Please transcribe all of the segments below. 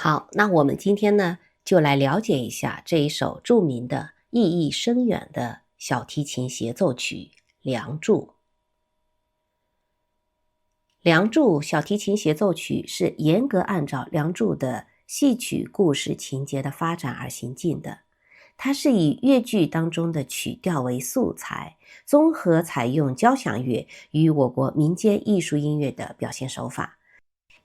好，那我们今天呢，就来了解一下这一首著名的、意义深远的小提琴协奏曲《梁祝》。《梁祝》小提琴协奏曲是严格按照《梁祝》的戏曲故事情节的发展而行进的。它是以越剧当中的曲调为素材，综合采用交响乐与我国民间艺术音乐的表现手法，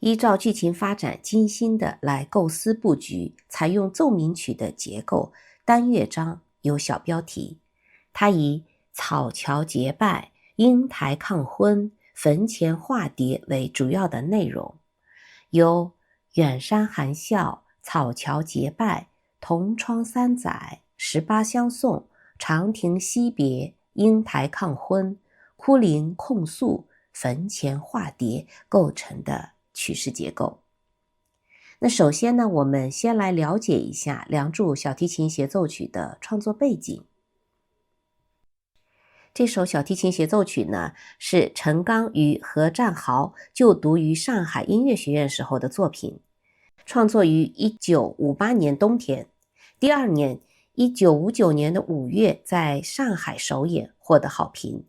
依照剧情发展精心的来构思布局，采用奏鸣曲的结构，单乐章有小标题。它以草桥结拜、英台抗婚、坟前化蝶为主要的内容，有远山含笑、草桥结拜、同窗三载、18相送、长亭惜别、英台抗婚、哭灵控诉、坟前化蝶构成的曲式结构。那首先呢，我们先来了解一下《梁祝》小提琴协奏曲的创作背景。这首小提琴协奏曲呢，是陈刚与何占豪就读于上海音乐学院时候的作品，创作于1958年冬天。第二年1959年的5月在上海首演，获得好评。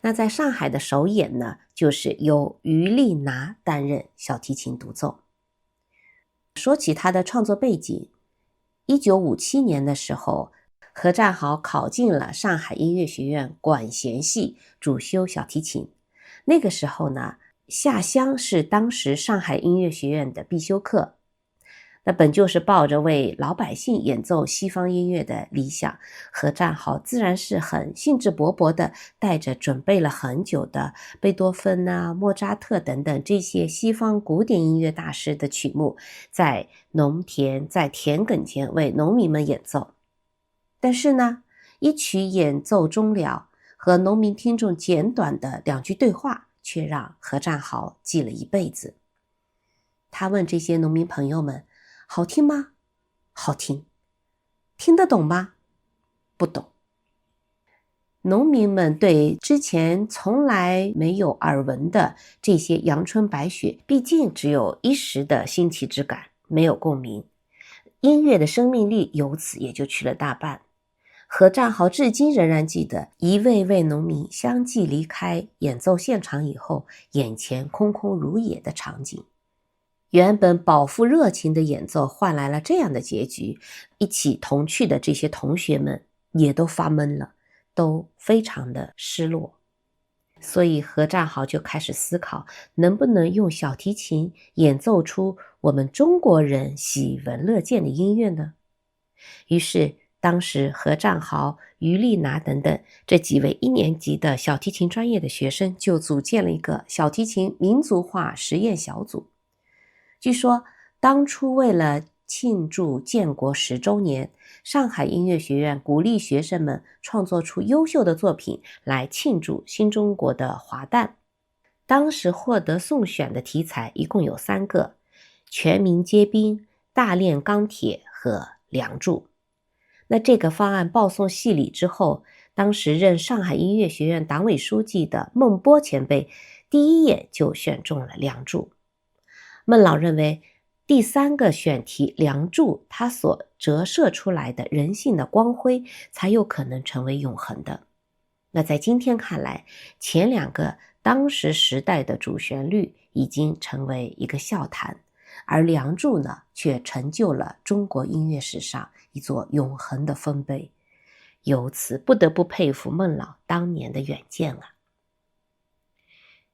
那在上海的首演呢，就是由于丽娜担任小提琴独奏。说起他的创作背景，1957年的时候，何占豪考进了上海音乐学院管弦系，主修小提琴。那个时候呢，下乡是当时上海音乐学院的必修课。那本就是抱着为老百姓演奏西方音乐的理想，何占豪自然是很兴致勃勃的，带着准备了很久的贝多芬啊、莫扎特等等这些西方古典音乐大师的曲目，在农田、在田埂间为农民们演奏。但是呢，一曲演奏终了，和农民听众简短的2句对话，却让何占豪记了一辈子。他问这些农民朋友们，好听吗？好听。听得懂吗？不懂。农民们对之前从来没有耳闻的这些阳春白雪，毕竟只有一时的新奇之感，没有共鸣，音乐的生命力由此也就去了大半。何占豪至今仍然记得一位位农民相继离开演奏现场以后，眼前空空如也的场景。原本饱腹热情的演奏换来了这样的结局，一起同去的这些同学们也都发闷了，都非常的失落。所以何占豪就开始思考，能不能用小提琴演奏出我们中国人喜闻乐见的音乐呢？于是当时何占豪、于丽娜等等这几位1年级的小提琴专业的学生就组建了一个小提琴民族化实验小组。据说当初为了庆祝建国10周年，上海音乐学院鼓励学生们创作出优秀的作品来庆祝新中国的华诞。当时获得送选的题材一共有3个：全民皆兵、大炼钢铁和梁祝。那这个方案报送系里之后，当时任上海音乐学院党委书记的孟波前辈第一眼就选中了梁祝。孟老认为第3个选题梁祝，它所折射出来的人性的光辉才有可能成为永恒的。那在今天看来，前2个当时时代的主旋律已经成为一个笑谈，而梁祝呢，却成就了中国音乐史上一座永恒的丰碑。由此不得不佩服孟老当年的远见啊。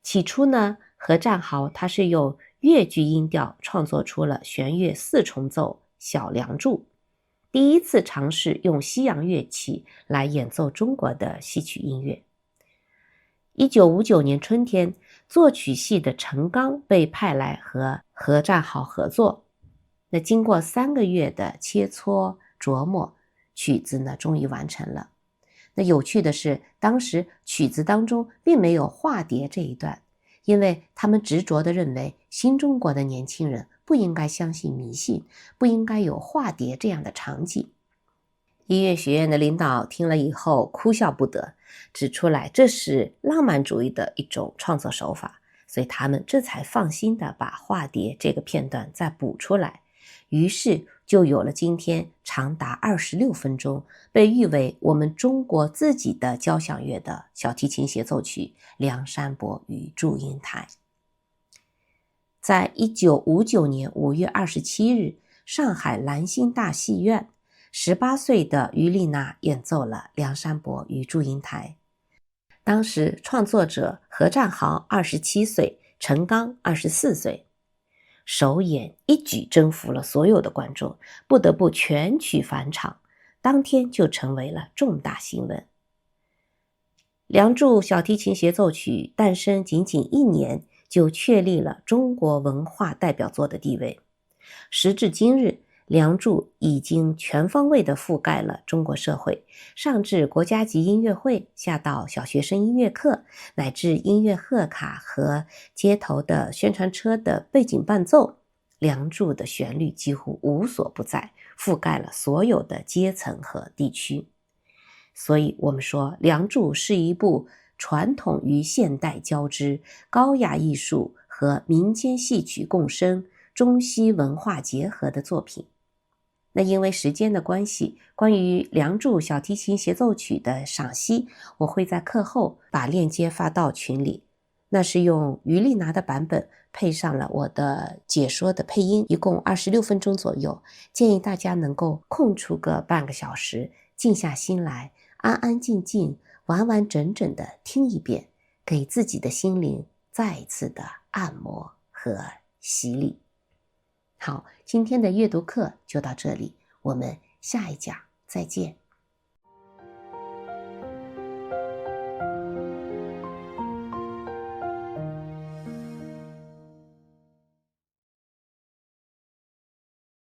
起初呢，何占豪他是用越剧音调创作出了弦乐4重奏小梁祝，第一次尝试用西洋乐器来演奏中国的戏曲音乐。1959年春天，作曲系的陈刚被派来和何占豪合作。那经过3个月的切磋琢磨，曲子呢终于完成了。那有趣的是，当时曲子当中并没有化蝶这一段，因为他们执着地认为新中国的年轻人不应该相信迷信，不应该有化蝶这样的场景。音乐学院的领导听了以后哭笑不得，指出来这是浪漫主义的一种创作手法，所以他们这才放心地把化蝶这个片段再补出来。于是就有了今天长达26分钟，被誉为我们中国自己的交响乐的小提琴协奏曲《梁山伯与祝英台》。在1959年5月27日，上海兰心大戏院，18岁的于丽娜演奏了《梁山伯与祝英台》。当时创作者何占豪27岁，陈刚24岁。首演一举征服了所有的观众，不得不全曲返场，当天就成为了重大新闻。《梁祝》小提琴协奏曲诞生仅仅1年，就确立了中国文化代表作的地位。时至今日，《梁祝》已经全方位地覆盖了中国社会，上至国家级音乐会，下到小学生音乐课，乃至音乐贺卡和街头的宣传车的背景伴奏，《梁祝》的旋律几乎无所不在，覆盖了所有的阶层和地区。所以我们说，《梁祝》是一部传统与现代交织、高雅艺术和民间戏曲共生、中西文化结合的作品。那因为时间的关系，关于《梁祝》小提琴协奏曲的赏析，我会在课后把链接发到群里。那是用于丽娜的版本配上了我的解说的配音，一共26分钟左右。建议大家能够空出个半个小时，静下心来，安安静静、完完整整的听一遍，给自己的心灵再一次的按摩和洗礼。好，今天的阅读课就到这里，我们下一讲再见。